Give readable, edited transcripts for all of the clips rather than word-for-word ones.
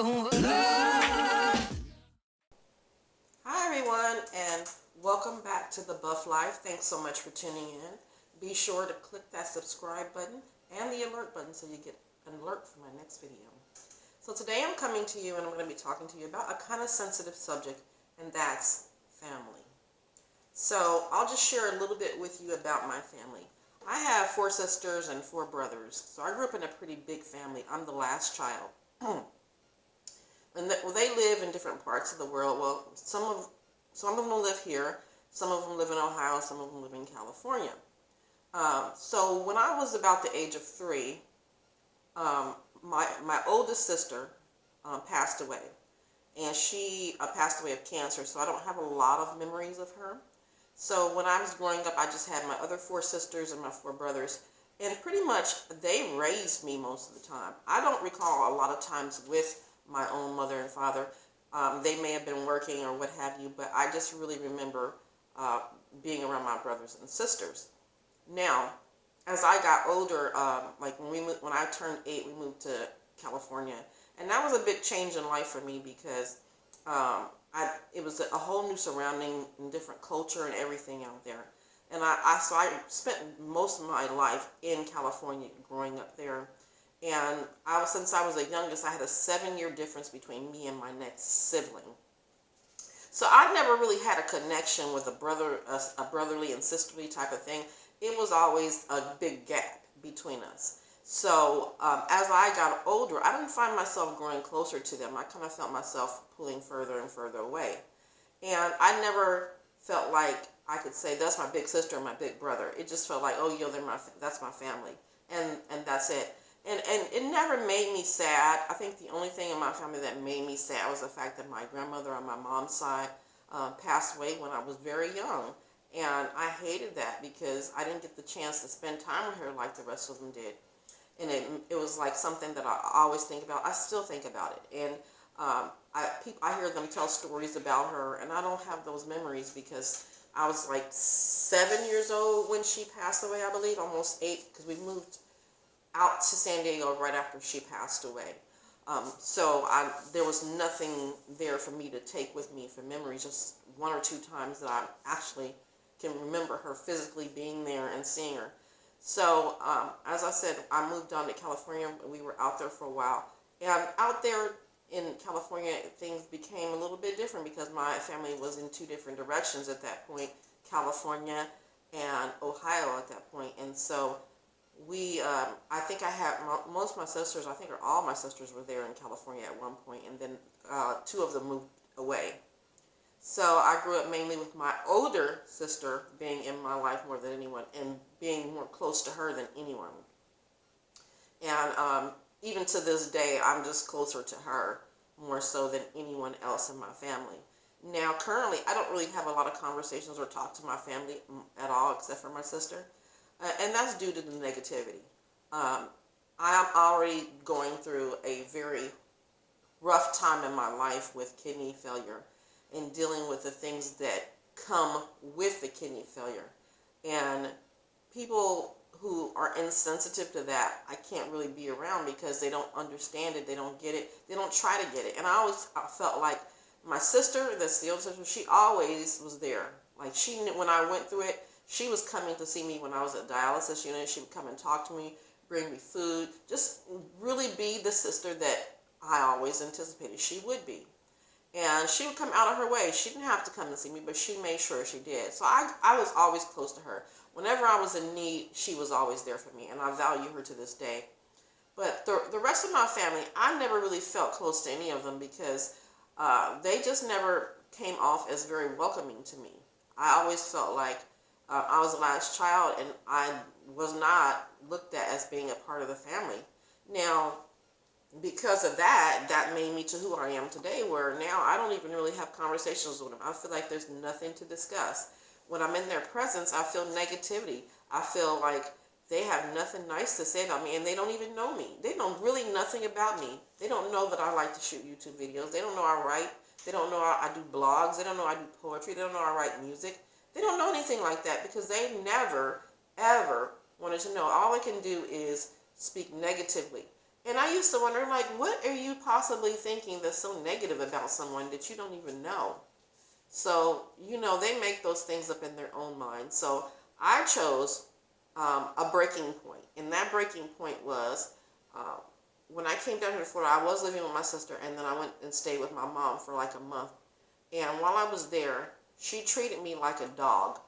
Hi everyone, and welcome back to The Buff Life. Thanks so much for tuning in. Be sure to click that subscribe button and the alert button so you get an alert for my next video. So today I'm coming to you and I'm going to be talking to you about a kind of sensitive subject, and that's family. So I'll just share a little bit with you about my family. I have 4 sisters and 4 brothers, so I grew up in a pretty big family. I'm the last child. And they live in different parts of the world. Well, some of them live here, some of them live in Ohio, some of them live in California. So when I was about the age of 3, my oldest sister passed away, and she passed away of cancer. So I don't have a lot of memories of her. So when I was growing up, I just had my other 4 sisters and my 4 brothers, and pretty much they raised me most of the time. I don't recall a lot of times with my own mother and father. They may have been working or what have you, but I just really remember being around my brothers and sisters. Now, as I got older, like when I turned 8, we moved to California, and that was a big change in life for me because it was a whole new surrounding and different culture and everything out there. And so I spent most of my life in California growing up there. And since I was the youngest, I had a 7-year difference between me and my next sibling. So I never really had a connection with a brotherly and sisterly type of thing. It was always a big gap between us. So as I got older, I didn't find myself growing closer to them. I kind of felt myself pulling further and further away. And I never felt like I could say, that's my big sister and my big brother. It just felt like, oh, that's my family. And that's it. And it never made me sad. I think the only thing in my family that made me sad was the fact that my grandmother on my mom's side passed away when I was very young. And I hated that because I didn't get the chance to spend time with her like the rest of them did. And it was like something that I always think about. I still think about it. And I hear them tell stories about her, and I don't have those memories because I was like 7 years old when she passed away, I believe, almost 8, because we moved out to San Diego right after she passed away. So there was nothing there for me to take with me for memories, just 1 or 2 times that I actually can remember her physically being there and seeing her. So as I said, I moved on to California. We were out there for a while. And out there in California, things became a little bit different because my family was in 2 different directions at that point, California and Ohio at that point. And so I think I had most of my sisters, I think all my sisters were there in California at one point, and then 2 of them moved away. So I grew up mainly with my older sister being in my life more than anyone and being more close to her than anyone. And even to this day, I'm just closer to her more so than anyone else in my family. Now, currently, I don't really have a lot of conversations or talk to my family at all, except for my sister. And that's due to the negativity. I am already going through a very rough time in my life with kidney failure and dealing with the things that come with the kidney failure. And people who are insensitive to that, I can't really be around because they don't understand it, they don't get it, they don't try to get it. And I felt like my sister, that's the older sister, she always was there. Like she knew when I went through it, she was coming to see me when I was at dialysis unit. She would come and talk to me, bring me food, just really be the sister that I always anticipated she would be. And she would come out of her way. She didn't have to come and see me, but she made sure she did. So I was always close to her. Whenever I was in need, she was always there for me, and I value her to this day. But the rest of my family, I never really felt close to any of them because they just never came off as very welcoming to me. I always felt like I was the last child, and I was not looked at as being a part of the family. Now, because of that, that made me to who I am today, where now I don't even really have conversations with them. I feel like there's nothing to discuss. When I'm in their presence, I feel negativity. I feel like they have nothing nice to say about me, and they don't even know me. They know really nothing about me. They don't know that I like to shoot YouTube videos. They don't know I write. They don't know I do blogs. They don't know I do poetry. They don't know I write music. They don't know anything like that because they never, ever wanted to know. All they can do is speak negatively. And I used to wonder, like, what are you possibly thinking that's so negative about someone that you don't even know? So, they make those things up in their own mind. So I chose a breaking point. And that breaking point was uh, when I came down here to Florida, I was living with my sister, and then I went and stayed with my mom for like a month. And while I was there, she treated me like a dog.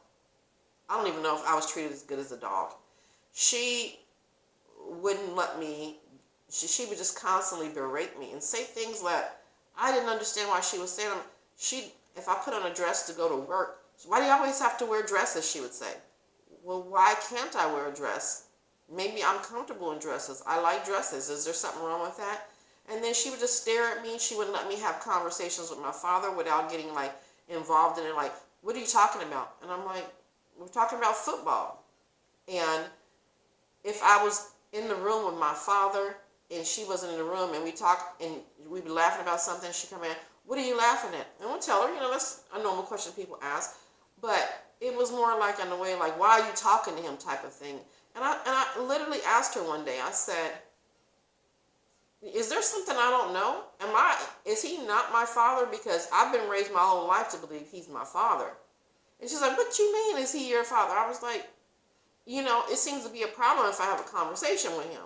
I don't even know if I was treated as good as a dog. She wouldn't let me, she would just constantly berate me and say things that I didn't understand why she was saying them. If I put on a dress to go to work, why do you always have to wear dresses, she would say. Well, why can't I wear a dress? Maybe I'm comfortable in dresses. I like dresses. Is there something wrong with that? And then she would just stare at me. She wouldn't let me have conversations with my father without getting like involved in it. Like, what are you talking about? And I'm like, we're talking about football. And if I was in the room with my father and she wasn't in the room and we talked and we'd be laughing about something, she'd come in, what are you laughing at? And we'll tell her, that's a normal question people ask. But it was more like in a way like, why are you talking to him type of thing. And I literally asked her one day, I said, is there something I don't know? Is he not my father? Because I've been raised my whole life to believe he's my father. And she's like, what you mean, is he your father? I was like, it seems to be a problem if I have a conversation with him.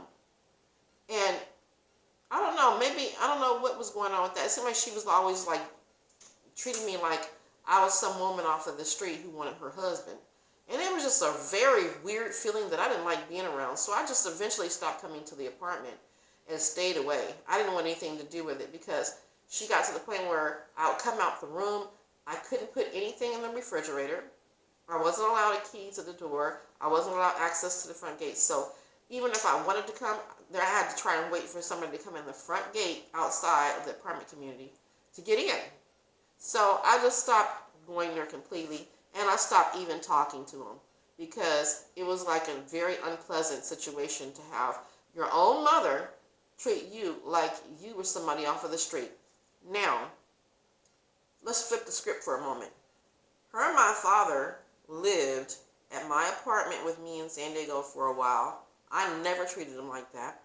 And I don't know, I don't know what was going on with that. It seemed like she was always like treating me like I was some woman off of the street who wanted her husband. And it was just a very weird feeling that I didn't like being around. So I just eventually stopped coming to the apartment and stayed away. I didn't want anything to do with it because she got to the point where I would come out the room. I couldn't put anything in the refrigerator. I wasn't allowed a key to the door. I wasn't allowed access to the front gate. So even if I wanted to come, I had to try and wait for somebody to come in the front gate outside of the apartment community to get in. So I just stopped going there completely, and I stopped even talking to him because it was like a very unpleasant situation to have your own mother treat you like you were somebody off of the street. Now, let's flip the script for a moment. Her and my father lived at my apartment with me in San Diego for a while. I never treated them like that.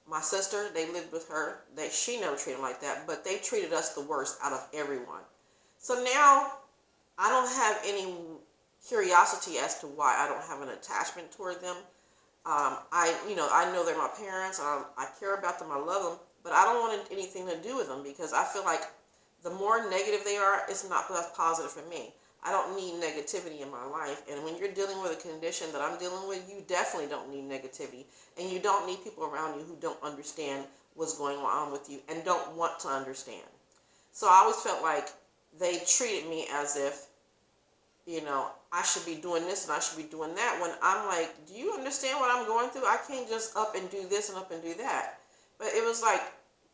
My sister, they lived with her. She never treated them like that, but they treated us the worst out of everyone. So now I don't have any curiosity as to why I don't have an attachment toward them. I know they're my parents, and I care about them, I love them, but I don't want anything to do with them because I feel like the more negative they are, it's not positive for me. I don't need negativity in my life, and when you're dealing with a condition that I'm dealing with, you definitely don't need negativity, and you don't need people around you who don't understand what's going on with you and don't want to understand. So I always felt like they treated me as if, I should be doing this and I should be doing that, when I'm like, do you understand what I'm going through? I can't just up and do this and up and do that. But it was like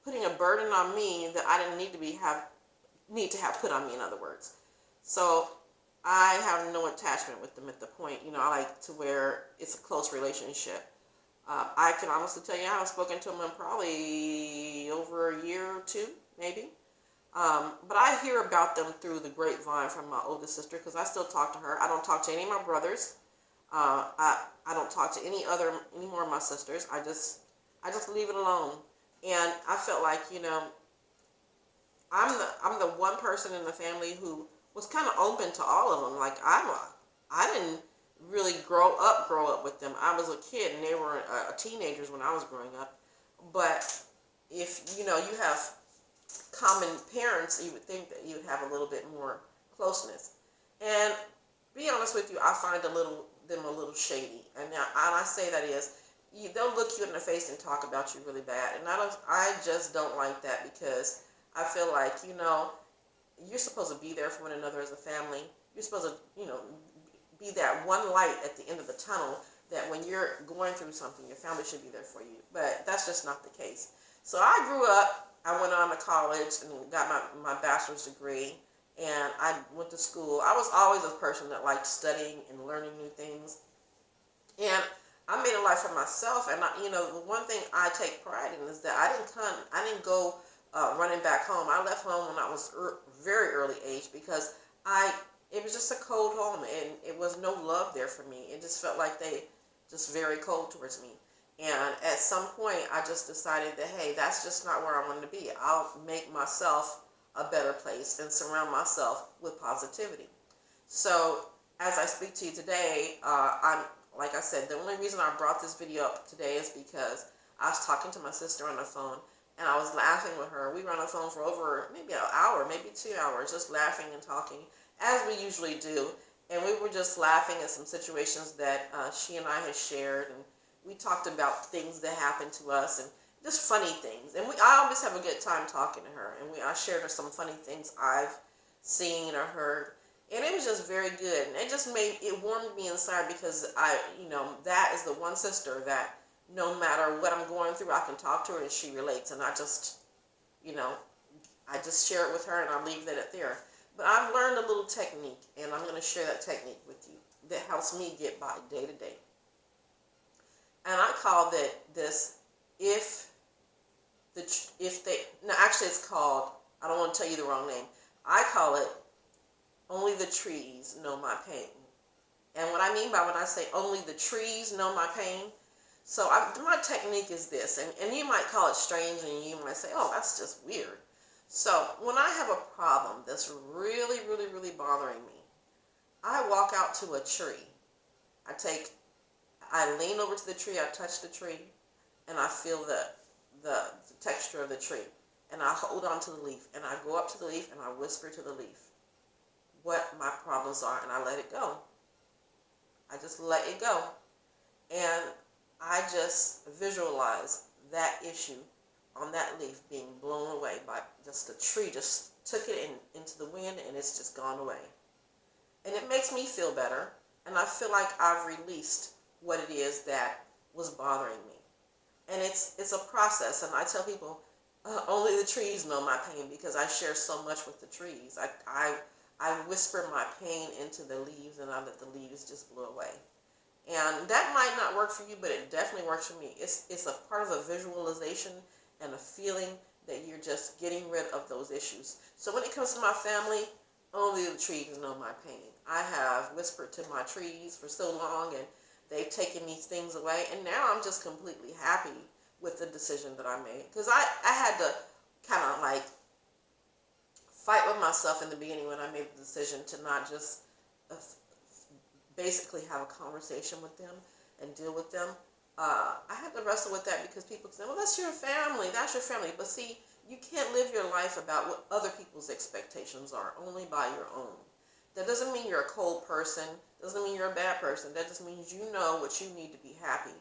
putting a burden on me that I didn't need to have put on me, in other words. So I have no attachment with them at the point, I like to where it's a close relationship. I can honestly tell you I haven't spoken to them in probably over a year or two, maybe. But I hear about them through the grapevine from my oldest sister because I still talk to her. I don't talk to any of my brothers. I don't talk to any more of my sisters. I just leave it alone. And I felt like, I'm the one person in the family who was kind of open to all of them. Like I didn't really grow up with them. I was a kid and they were teenagers when I was growing up. But if you have common parents, you would think that you would have a little bit more closeness. And be honest with you, I find them a little shady. And now, I say that is, they'll look you in the face and talk about you really bad. And I just don't like that because I feel like, you're supposed to be there for one another as a family. You're supposed to, be that one light at the end of the tunnel that when you're going through something, your family should be there for you. But that's just not the case. So I grew up, I went on to college and got my bachelor's degree, and I went to school. I was always a person that liked studying and learning new things. And I made a life for myself, and the one thing I take pride in is that I didn't go running back home. I left home when I was very early age because it was just a cold home, and it was no love there for me. It just felt like they just very cold towards me. And at some point, I just decided that, hey, that's just not where I wanted to be. I'll make myself a better place and surround myself with positivity. So as I speak to you today, like I said, the only reason I brought this video up today is because I was talking to my sister on the phone, and I was laughing with her. We were on the phone for over maybe an hour, maybe 2 hours, just laughing and talking, as we usually do. And we were just laughing at some situations that she and I had shared, and we talked about things that happened to us and just funny things. And I always have a good time talking to her, and I shared her some funny things I've seen or heard. And it was just very good. And it warmed me inside, because that is the one sister that no matter what I'm going through, I can talk to her and she relates. And I just share it with her, and I leave it at there. But I've learned a little technique, and I'm going to share that technique with you that helps me get by day to day. And I call this, actually it's called, I don't want to tell you the wrong name. I call it, only the trees know my pain. And what I mean by when I say only the trees know my pain, so my technique is this, and you might call it strange, and you might say, oh, that's just weird. So when I have a problem that's really, really, really bothering me, I walk out to a tree. I lean over to the tree, I touch the tree, and I feel the texture of the tree. And I hold on to the leaf, and I go up to the leaf, and I whisper to the leaf what my problems are, and I let it go. I just let it go. And I just visualize that issue on that leaf being blown away by just the tree, just took it into the wind, and it's just gone away. And it makes me feel better, and I feel like I've released what it is that was bothering me. And it's a process, and I tell people, only the trees know my pain, because I share so much with the trees. I whisper my pain into the leaves, and I let the leaves just blow away. And that might not work for you, but it definitely works for me. It's a part of a visualization and a feeling that you're just getting rid of those issues. So when it comes to my family, only the trees know my pain. I have whispered to my trees for so long, and they've taken these things away, and now I'm just completely happy with the decision that I made. Because I had to kind of like fight with myself in the beginning when I made the decision to not just basically have a conversation with them and deal with them. I had to wrestle with that, because people say, well, that's your family, But see, you can't live your life about what other people's expectations are, only by your own. That doesn't mean you're a cold person, doesn't mean you're a bad person. That just means you know what you need to be happy.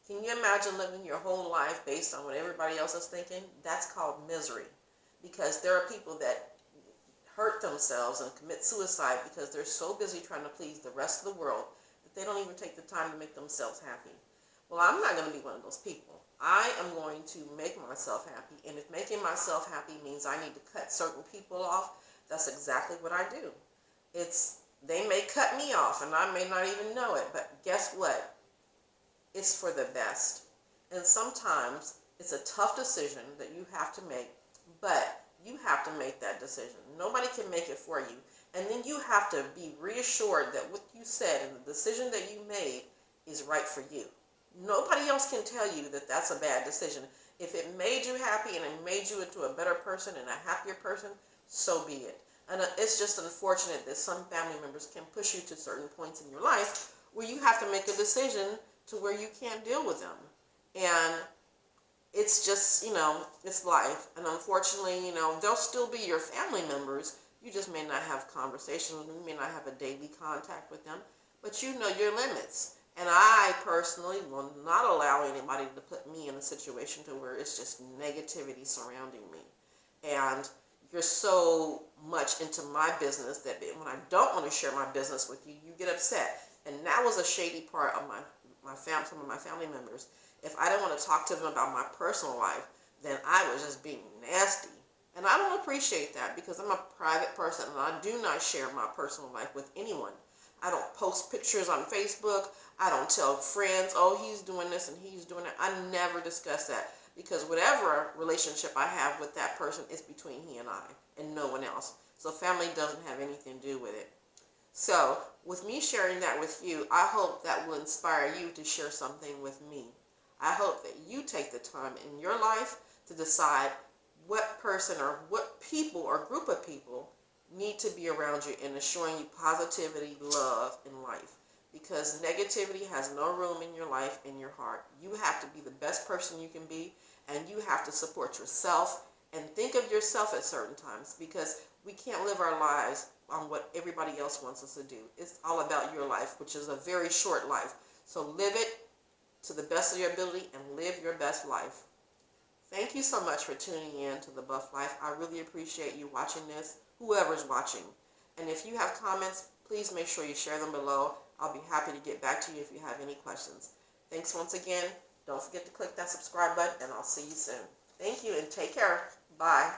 Can you imagine living your whole life based on what everybody else is thinking? That's called misery, because there are people that hurt themselves and commit suicide because they're so busy trying to please the rest of the world that they don't even take the time to make themselves happy. Well, I'm not going to be one of those people. I am going to make myself happy, and if making myself happy means I need to cut certain people off, that's exactly what I do. They may cut me off, and I may not even know it, but guess what? It's for the best. And sometimes it's a tough decision that you have to make, but you have to make that decision. Nobody can make it for you. And then you have to be reassured that what you said and the decision that you made is right for you. Nobody else can tell you that that's a bad decision. If it made you happy and it made you into a better person and a happier person, so be it. And it's just unfortunate that some family members can push you to certain points in your life where you have to make a decision to where you can't deal with them. And it's just, it's life. And unfortunately, they'll still be your family members. You just may not have conversations with them. You may not have a daily contact with them. But you know your limits. And I personally will not allow anybody to put me in a situation to where it's just negativity surrounding me. And you're so much into my business that when I don't want to share my business with you, you get upset. And that was a shady part of some of my family members. If I didn't want to talk to them about my personal life, then I was just being nasty. And I don't appreciate that, because I'm a private person and I do not share my personal life with anyone. I don't post pictures on Facebook. I don't tell friends, oh, he's doing this and he's doing that. I never discuss that, because whatever relationship I have with that person is between he and I and no one else. So family doesn't have anything to do with it. So with me sharing that with you, I hope that will inspire you to share something with me. I hope that you take the time in your life to decide what person or what people or group of people need to be around you and is showing you positivity, love in life. Because negativity has no room in your life, in your heart. You have to be the best person you can be, and you have to support yourself and think of yourself at certain times, because we can't live our lives on what everybody else wants us to do. It's all about your life, which is a very short life. So live it to the best of your ability and live your best life. Thank you so much for tuning in to The Buff Life. I really appreciate you watching this, whoever's watching. And if you have comments, please make sure you share them below. I'll be happy to get back to you if you have any questions. Thanks once again. Don't forget to click that subscribe button, and I'll see you soon. Thank you, and take care. Bye.